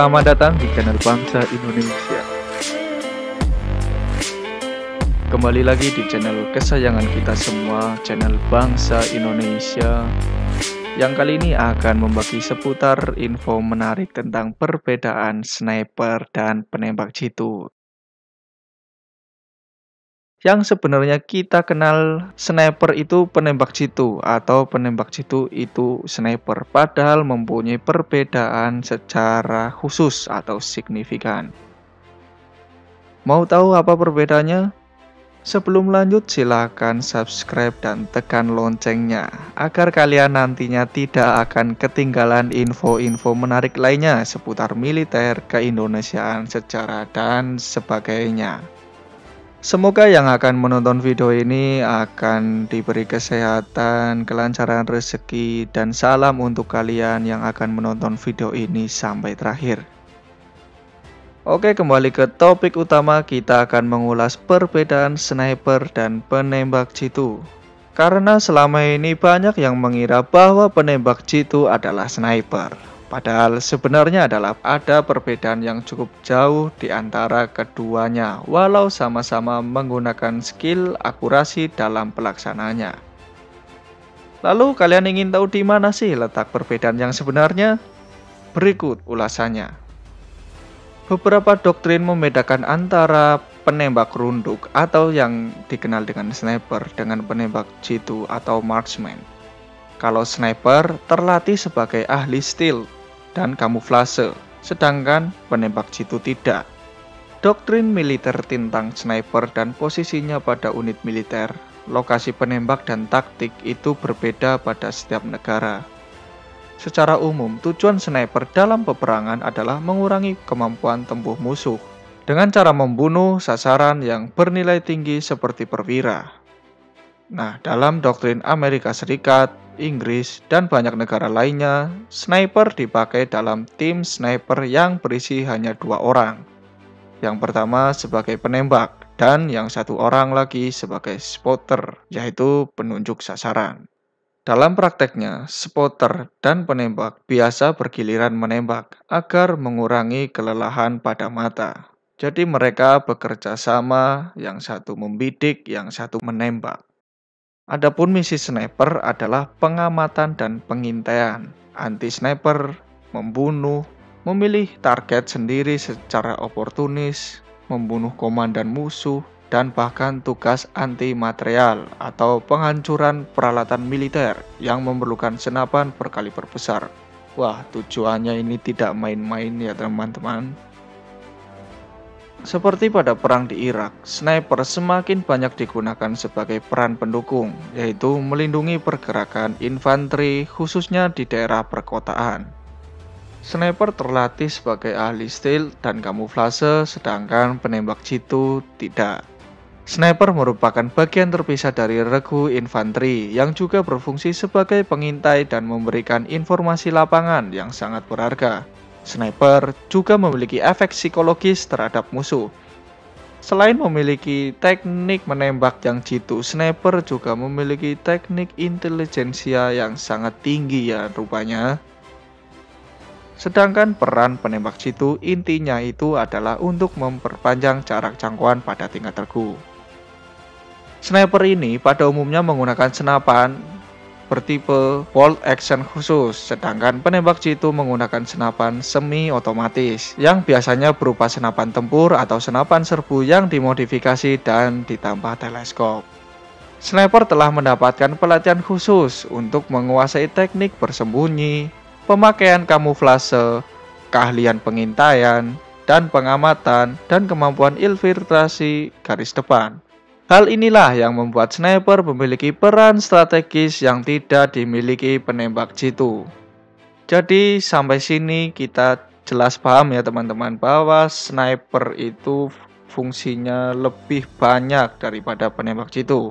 Selamat datang di channel Bangsa Indonesia. Kembali lagi di channel kesayangan kita semua, channel Bangsa Indonesia, yang kali ini akan membagi seputar info menarik tentang perbedaan sniper dan penembak jitu. Yang sebenarnya kita kenal sniper itu penembak jitu atau penembak jitu itu sniper, padahal mempunyai perbedaan secara khusus atau signifikan. Mau tahu apa perbedaannya? Sebelum lanjut silakan subscribe dan tekan loncengnya agar kalian nantinya tidak akan ketinggalan info-info menarik lainnya seputar militer, keindonesiaan, sejarah, dan sebagainya. Semoga yang akan menonton video ini akan diberi kesehatan, kelancaran rezeki, dan salam untuk kalian yang akan menonton video ini sampai terakhir. Oke, kembali ke topik utama, kita akan mengulas perbedaan sniper dan penembak jitu. Karena selama ini banyak yang mengira bahwa penembak jitu adalah sniper. Padahal sebenarnya ada perbedaan yang cukup jauh di antara keduanya, walau sama-sama menggunakan skill akurasi dalam pelaksananya. Lalu kalian ingin tahu di mana sih letak perbedaan yang sebenarnya? Berikut ulasannya. Beberapa doktrin membedakan antara penembak runduk atau yang dikenal dengan sniper dengan penembak jitu atau marksman. Kalau sniper terlatih sebagai ahli stealth dan kamuflase, sedangkan penembak jitu tidak. Doktrin militer tentang sniper dan posisinya pada unit militer, lokasi penembak dan taktik itu berbeda pada setiap negara. Secara umum, tujuan sniper dalam peperangan adalah mengurangi kemampuan tempuh musuh dengan cara membunuh sasaran yang bernilai tinggi seperti perwira. Nah, dalam doktrin Amerika Serikat, Inggris, dan banyak negara lainnya, sniper dipakai dalam tim sniper yang berisi hanya 2 orang. Yang pertama sebagai penembak, dan yang 1 orang lagi sebagai spotter, yaitu penunjuk sasaran. Dalam prakteknya, spotter dan penembak biasa bergiliran menembak agar mengurangi kelelahan pada mata. Jadi mereka bekerja sama, yang satu membidik, yang satu menembak. Adapun misi sniper adalah pengamatan dan pengintaian. Anti-sniper membunuh, memilih target sendiri secara oportunis, membunuh komandan musuh, dan bahkan tugas anti-material atau penghancuran peralatan militer yang memerlukan senapan berkaliber besar. Wah, tujuannya ini tidak main-main ya teman-teman. Seperti pada perang di Irak, sniper semakin banyak digunakan sebagai peran pendukung, yaitu melindungi pergerakan infanteri khususnya di daerah perkotaan. Sniper terlatih sebagai ahli stealth dan kamuflase, sedangkan penembak jitu tidak. Sniper merupakan bagian terpisah dari regu infanteri yang juga berfungsi sebagai pengintai dan memberikan informasi lapangan yang sangat berharga. Sniper juga memiliki efek psikologis terhadap musuh. Selain memiliki teknik menembak yang jitu, sniper juga memiliki teknik intelijensia yang sangat tinggi ya rupanya. Sedangkan peran penembak jitu intinya itu adalah untuk memperpanjang jarak jangkauan pada tingkat regu. Sniper ini pada umumnya menggunakan senapan bertipe bolt action khusus, sedangkan penembak jitu menggunakan senapan semi-otomatis yang biasanya berupa senapan tempur atau senapan serbu yang dimodifikasi dan ditambah teleskop. Sniper telah mendapatkan pelatihan khusus untuk menguasai teknik bersembunyi, pemakaian kamuflase, keahlian pengintaian, dan pengamatan, dan kemampuan infiltrasi garis depan. Hal inilah yang membuat sniper memiliki peran strategis yang tidak dimiliki penembak jitu. Jadi sampai sini kita jelas paham ya teman-teman bahwa sniper itu fungsinya lebih banyak daripada penembak jitu.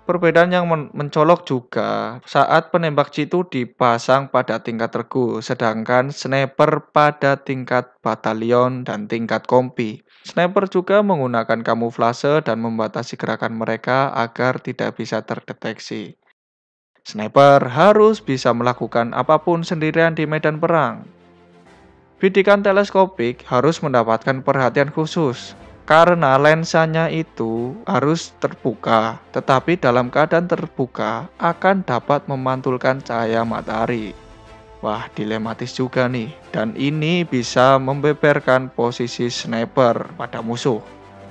Perbedaan yang mencolok juga saat penembak jitu dipasang pada tingkat regu, sedangkan sniper pada tingkat batalion dan tingkat kompi. Sniper juga menggunakan kamuflase dan membatasi gerakan mereka agar tidak bisa terdeteksi. Sniper harus bisa melakukan apapun sendirian di medan perang. Bidikan teleskopik harus mendapatkan perhatian khusus karena lensanya itu harus terbuka, tetapi dalam keadaan terbuka akan dapat memantulkan cahaya matahari. Wah, dilematis juga nih, dan ini bisa membeberkan posisi sniper pada musuh.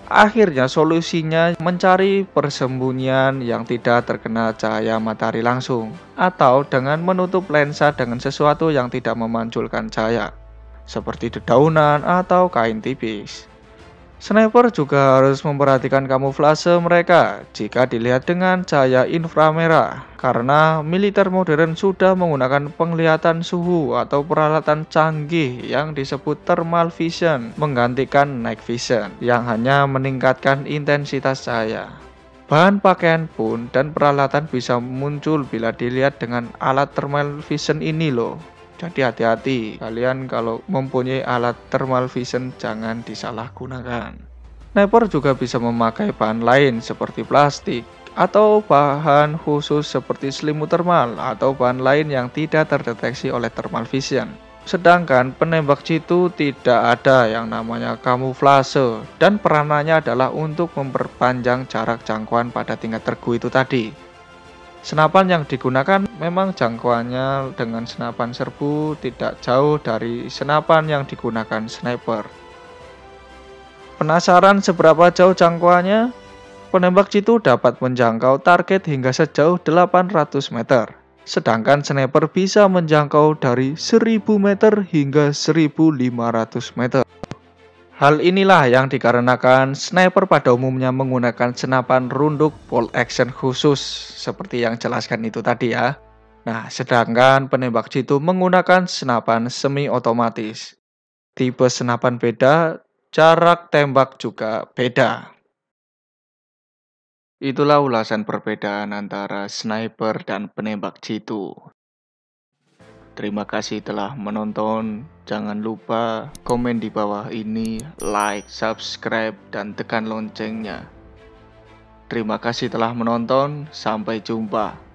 Akhirnya solusinya mencari persembunyian yang tidak terkena cahaya matahari langsung, atau dengan menutup lensa dengan sesuatu yang tidak memanculkan cahaya, seperti dedaunan atau kain tipis. Sniper juga harus memperhatikan kamuflase mereka jika dilihat dengan cahaya inframerah, karena militer modern sudah menggunakan penglihatan suhu atau peralatan canggih yang disebut thermal vision menggantikan night vision yang hanya meningkatkan intensitas cahaya. Bahan pakaian pun dan peralatan bisa muncul bila dilihat dengan alat thermal vision ini loh. Jadi hati-hati, kalian kalau mempunyai alat thermal vision jangan disalahgunakan. Sniper juga bisa memakai bahan lain seperti plastik, atau bahan khusus seperti selimut thermal, atau bahan lain yang tidak terdeteksi oleh thermal vision. Sedangkan penembak jitu tidak ada yang namanya kamuflase, dan peranannya adalah untuk memperpanjang jarak jangkauan pada tingkat tergu itu tadi. Senapan yang digunakan memang jangkauannya dengan senapan serbu tidak jauh dari senapan yang digunakan sniper. Penasaran seberapa jauh jangkauannya? Penembak jitu dapat menjangkau target hingga sejauh 800 meter. Sedangkan sniper bisa menjangkau dari 1000 meter hingga 1500 meter. Hal inilah yang dikarenakan sniper pada umumnya menggunakan senapan runduk bolt action khusus seperti yang jelaskan itu tadi ya. Nah, sedangkan penembak jitu menggunakan senapan semi otomatis. Tipe senapan beda, jarak tembak juga beda. Itulah ulasan perbedaan antara sniper dan penembak jitu. Terima kasih telah menonton. Jangan lupa komen di bawah ini, like, subscribe, dan tekan loncengnya. Terima kasih telah menonton. Sampai jumpa.